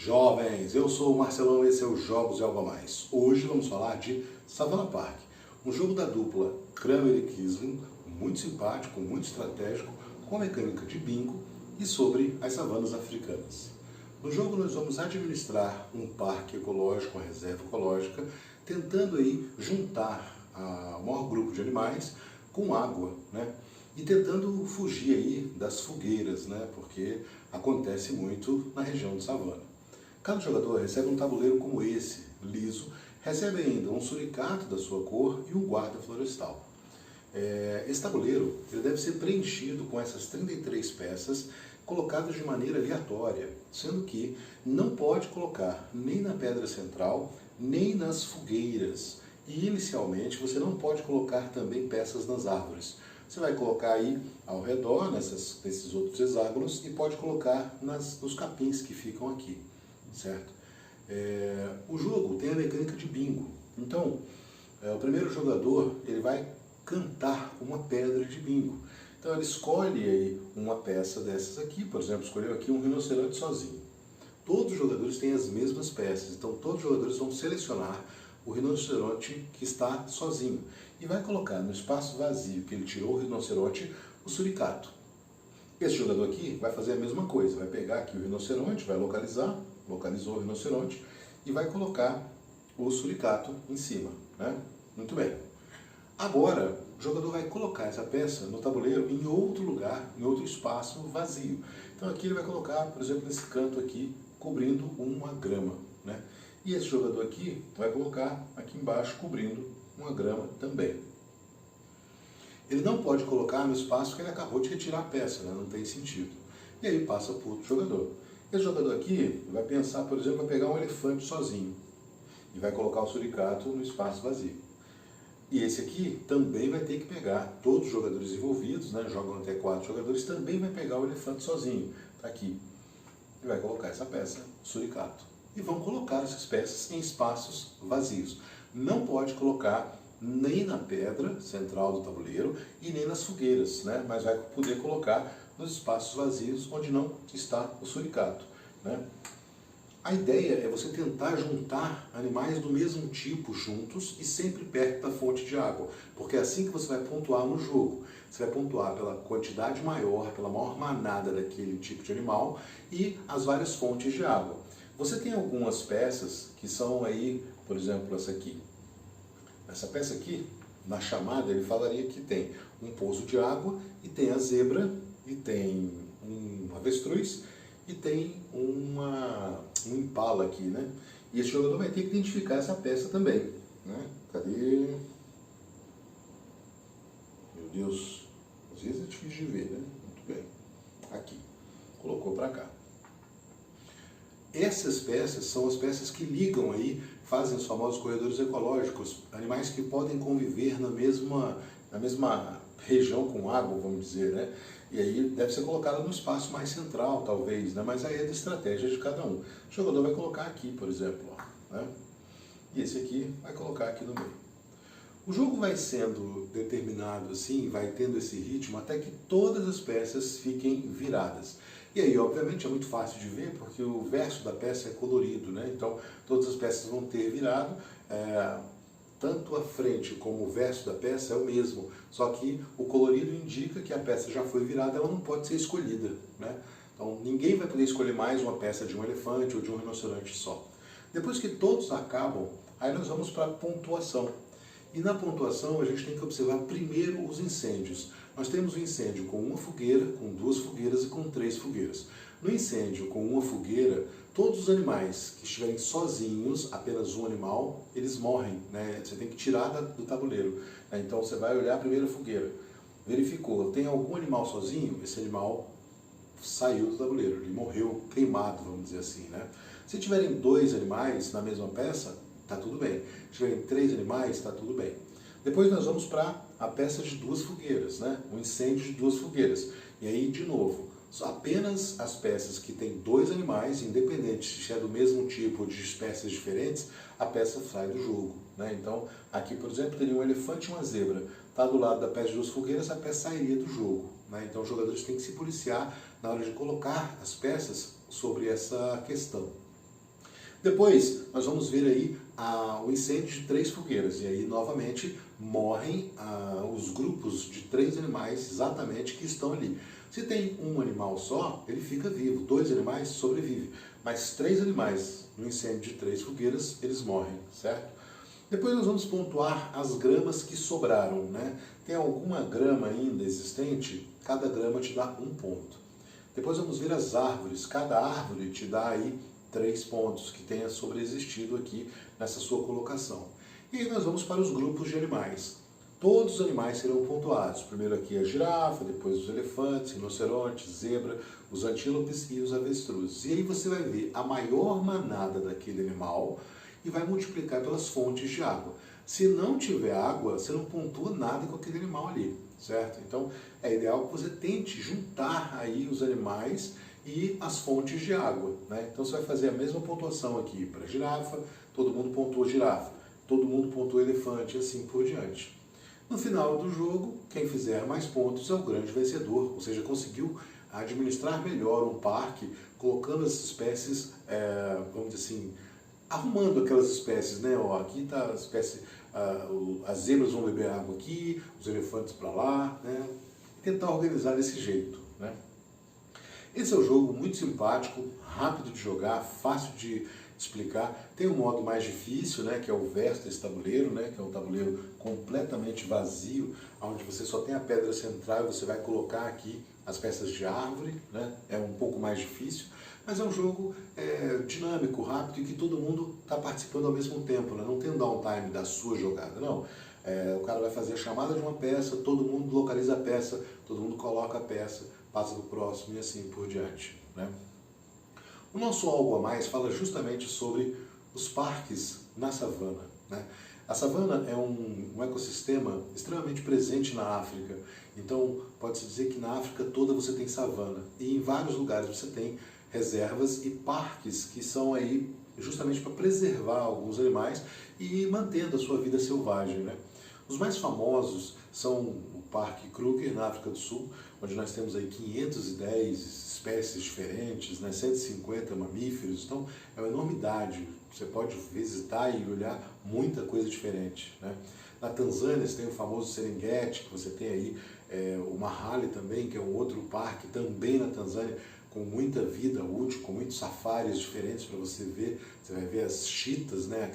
Jovens, eu sou o Marcelão e esse é o Jogos e Algo a Mais. Hoje vamos falar de Savannah Park, um jogo da dupla Kramer e Kisling, muito simpático, muito estratégico, com mecânica de bingo e sobre as savanas africanas. No jogo nós vamos administrar um parque ecológico, uma reserva ecológica, tentando aí juntar o maior grupo de animais com água, né? E tentando fugir aí das fogueiras, né? Porque acontece muito na região de savana. Cada jogador recebe um tabuleiro como esse, liso, recebe ainda um suricato da sua cor e um guarda florestal. Esse tabuleiro ele deve ser preenchido com essas 33 peças colocadas de maneira aleatória, sendo que não pode colocar nem na pedra central, nem nas fogueiras. E inicialmente você não pode colocar também peças nas árvores. Você vai colocar aí ao redor, nesses outros hexágonos, e pode colocar nos capins que ficam aqui, certo? O jogo tem a mecânica de bingo. Então, o primeiro jogador ele vai cantar uma pedra de bingo. Então ele escolhe aí uma peça dessas aqui, por exemplo, escolheu aqui um rinoceronte sozinho. Todos os jogadores têm as mesmas peças, então todos os jogadores vão selecionar o rinoceronte que está sozinho e vai colocar no espaço vazio que ele tirou o rinoceronte, o suricato. Esse jogador aqui vai fazer a mesma coisa, vai pegar aqui o rinoceronte, vai localizou o rinoceronte e vai colocar o suricato em cima, né? Muito bem. Agora, o jogador vai colocar essa peça no tabuleiro em outro lugar, em outro espaço vazio. Então aqui ele vai colocar, por exemplo, nesse canto aqui, cobrindo uma grama, né? E esse jogador aqui vai colocar aqui embaixo, cobrindo uma grama também. Ele não pode colocar no espaço que ele acabou de retirar a peça, né? Não tem sentido. E aí passa para outro jogador. Esse jogador aqui vai pensar, por exemplo, vai pegar um elefante sozinho e vai colocar o suricato no espaço vazio. E esse aqui também vai ter que pegar, todos os jogadores envolvidos, né, jogam até 4 jogadores, também vai pegar o elefante sozinho, tá aqui. E vai colocar essa peça, suricato. E vão colocar essas peças em espaços vazios. Não pode colocar nem na pedra central do tabuleiro e nem nas fogueiras, né, mas vai poder colocar nos espaços vazios onde não está o suricato, né. A ideia é você tentar juntar animais do mesmo tipo juntos e sempre perto da fonte de água, porque é assim que você vai pontuar no jogo. Você vai pontuar pela quantidade maior, pela maior manada daquele tipo de animal e as várias fontes de água. Você tem algumas peças que são aí, por exemplo, essa aqui. Essa peça aqui, na chamada, ele falaria que tem um poço de água e tem a zebra e tem um avestruz e tem um impala aqui, né? E esse jogador vai ter que identificar essa peça também, né? Cadê? Meu Deus, às vezes é difícil de ver, né? Muito bem. Aqui. Colocou para cá. Essas peças são as peças que ligam aí, fazem os famosos corredores ecológicos, animais que podem conviver na mesma região com água, vamos dizer, né? E aí deve ser colocada no espaço mais central, talvez, né? Mas aí é da estratégia de cada um. O jogador vai colocar aqui, por exemplo, ó, né? E esse aqui vai colocar aqui no meio. O jogo vai sendo determinado assim, vai tendo esse ritmo até que todas as peças fiquem viradas. E aí, obviamente, é muito fácil de ver porque o verso da peça é colorido, né? Então, todas as peças vão ter virado. Tanto a frente como o verso da peça é o mesmo, só que o colorido indica que a peça já foi virada, ela não pode ser escolhida, né? Então ninguém vai poder escolher mais uma peça de um elefante ou de um rinoceronte só. Depois que todos acabam, aí nós vamos para a pontuação. E na pontuação a gente tem que observar primeiro os incêndios. Nós temos um incêndio com uma fogueira, com 2 fogueiras e com 3 fogueiras. No incêndio com uma fogueira, todos os animais que estiverem sozinhos, apenas um animal, eles morrem, né? Você tem que tirar do tabuleiro, né? Então você vai olhar a primeira fogueira, verificou, tem algum animal sozinho? Esse animal saiu do tabuleiro, ele morreu queimado, vamos dizer assim, né? Se tiverem 2 animais na mesma peça, tá tudo bem. Se tiverem 3 animais, tá tudo bem. Depois nós vamos para a peça de 2 fogueiras, né? O incêndio de 2 fogueiras. E aí, de novo, apenas as peças que têm 2 animais, independente se é do mesmo tipo ou de espécies diferentes, a peça sai do jogo, né? Então, aqui, por exemplo, teria um elefante e uma zebra. Está do lado da peça de 2 fogueiras, a peça sairia do jogo, né? Então, os jogadores têm que se policiar na hora de colocar as peças sobre essa questão. Depois, nós vamos ver aí o incêndio de 3 fogueiras, e aí, novamente, morrem os grupos de 3 animais exatamente que estão ali. Se tem um animal só, ele fica vivo, 2 animais sobrevivem, mas 3 animais no incêndio de 3 fogueiras, eles morrem, certo? Depois nós vamos pontuar as gramas que sobraram, né? Tem alguma grama ainda existente? Cada grama te dá 1 ponto. Depois vamos ver as árvores, cada árvore te dá aí 3 pontos que tenha sobreexistido aqui nessa sua colocação. E aí nós vamos para os grupos de animais. Todos os animais serão pontuados. Primeiro aqui a girafa, depois os elefantes, rinocerontes, zebra, os antílopes e os avestruzes. E aí você vai ver a maior manada daquele animal e vai multiplicar pelas fontes de água. Se não tiver água, você não pontua nada com aquele animal ali, certo? Então é ideal que você tente juntar aí os animais e as fontes de água, né? Então você vai fazer a mesma pontuação aqui para girafa, todo mundo pontuou girafa, todo mundo pontuou elefante e assim por diante. No final do jogo, quem fizer mais pontos é o grande vencedor, ou seja, conseguiu administrar melhor um parque, colocando as espécies, vamos dizer assim, arrumando aquelas espécies, né? Ó, aqui está a espécie, as zebras vão beber água aqui, os elefantes para lá, né? Tentar organizar desse jeito, né? Esse é um jogo muito simpático, rápido de jogar, fácil de explicar. Tem um modo mais difícil, né, que é o verso desse tabuleiro, né, que é um tabuleiro completamente vazio, onde você só tem a pedra central e você vai colocar aqui as peças de árvore, né, é um pouco mais difícil, mas é um jogo dinâmico, rápido e que todo mundo está participando ao mesmo tempo, né, não tem um downtime da sua jogada, não. O cara vai fazer a chamada de uma peça, todo mundo localiza a peça, todo mundo coloca a peça, passa para o próximo e assim por diante, né? O nosso Algo a Mais fala justamente sobre os parques na savana, né? A savana é um ecossistema extremamente presente na África, então pode-se dizer que na África toda você tem savana e em vários lugares você tem reservas e parques que são aí justamente para preservar alguns animais e mantendo a sua vida selvagem, né? Os mais famosos são o Parque Kruger, na África do Sul, onde nós temos aí 510 espécies diferentes, né, 150 mamíferos, então é uma enormidade, você pode visitar e olhar muita coisa diferente, né? Na Tanzânia você tem o famoso Serengeti, que você tem aí o Mahale também, que é um outro parque também na Tanzânia, com muita vida útil, com muitos safaris diferentes para você ver. Você vai ver as chitas, né,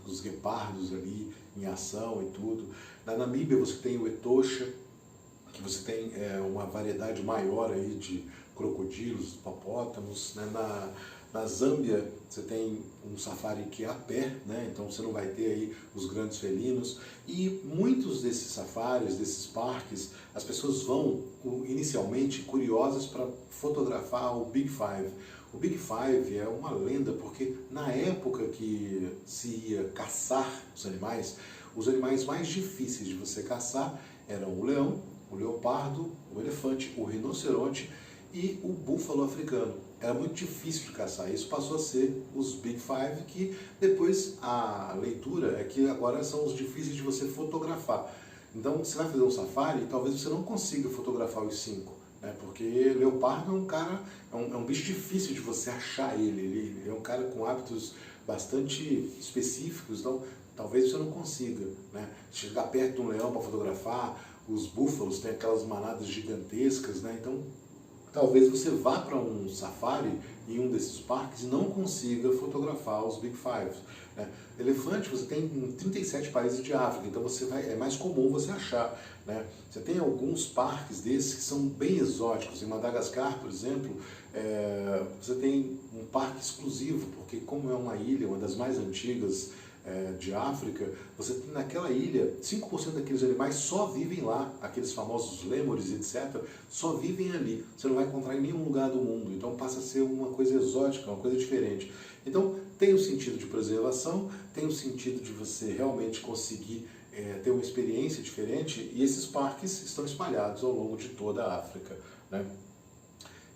os guepardos ali em ação e tudo. Na Namíbia você tem o Etosha, que você tem uma variedade maior aí de crocodilos, hipopótamos, né? Na Zâmbia você tem um safari que é a pé, né? Então você não vai ter aí os grandes felinos. E muitos desses safaris, desses parques, as pessoas vão inicialmente curiosas para fotografar o Big Five. O Big Five é uma lenda porque na época que se ia caçar os animais mais difíceis de você caçar eram o leão, o leopardo, o elefante, o rinoceronte e o búfalo africano. Era muito difícil de caçar. Isso passou a ser os Big Five, que depois a leitura é que agora são os difíceis de você fotografar. Então você vai fazer um safari e talvez você não consiga fotografar os 5, né? Porque leopardo é um bicho difícil de você achar ele. Ele é um cara com hábitos bastante específicos, então talvez você não consiga, né, chegar perto de um leão para fotografar. Os búfalos têm aquelas manadas gigantescas, né? Então talvez você vá para um safari em um desses parques e não consiga fotografar os Big Five, né? Elefante você tem em 37 países de África, então é mais comum você achar, né? Você tem alguns parques desses que são bem exóticos. Em Madagascar, por exemplo, você tem um parque exclusivo, porque como é uma ilha, uma das mais antigas de África, você tem naquela ilha, 5% daqueles animais só vivem lá, aqueles famosos lêmures, etc., só vivem ali. Você não vai encontrar em nenhum lugar do mundo, então passa a ser uma coisa exótica, uma coisa diferente. Então tem o sentido de preservação, tem o sentido de você realmente conseguir ter uma experiência diferente, e esses parques estão espalhados ao longo de toda a África, né?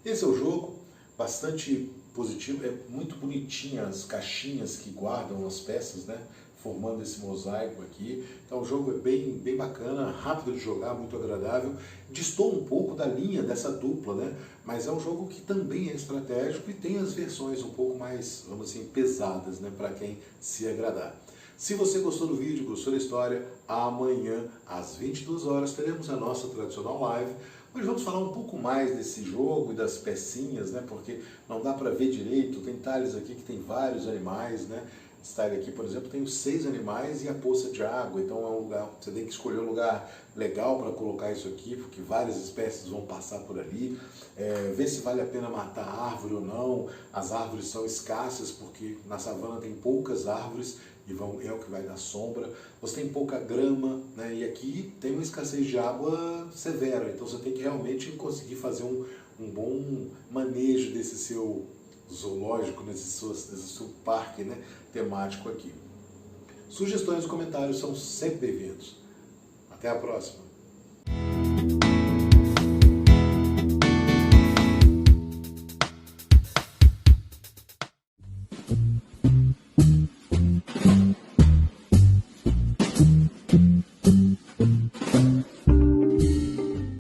Esse é o jogo, bastante positivo, é muito bonitinha as caixinhas que guardam as peças, né? formando esse mosaico aqui. Então o jogo é bem bacana, rápido de jogar, muito agradável. Distou um pouco da linha dessa dupla, né? Mas é um jogo que também é estratégico e tem as versões um pouco mais, vamos assim, pesadas, né? Para quem se agradar. Se você gostou do vídeo, gostou da história, amanhã às 22 horas teremos a nossa tradicional live. Hoje vamos falar um pouco mais desse jogo e das pecinhas, né? Porque não dá para ver direito, tem talhas aqui que tem vários animais, né? Esse talho aqui, por exemplo, tem os 6 animais e a poça de água, então é um lugar, você tem que escolher um lugar legal para colocar isso aqui, porque várias espécies vão passar por ali. Ver se vale a pena matar a árvore ou não. As árvores são escassas, porque na savana tem poucas árvores e é o que vai dar sombra. Você tem pouca grama, né? E aqui tem uma escassez de água severa, então você tem que realmente conseguir fazer um bom manejo desse seu zoológico, nesse seu parque, né, temático aqui. Sugestões e comentários são sempre bem-vindos. Até a próxima!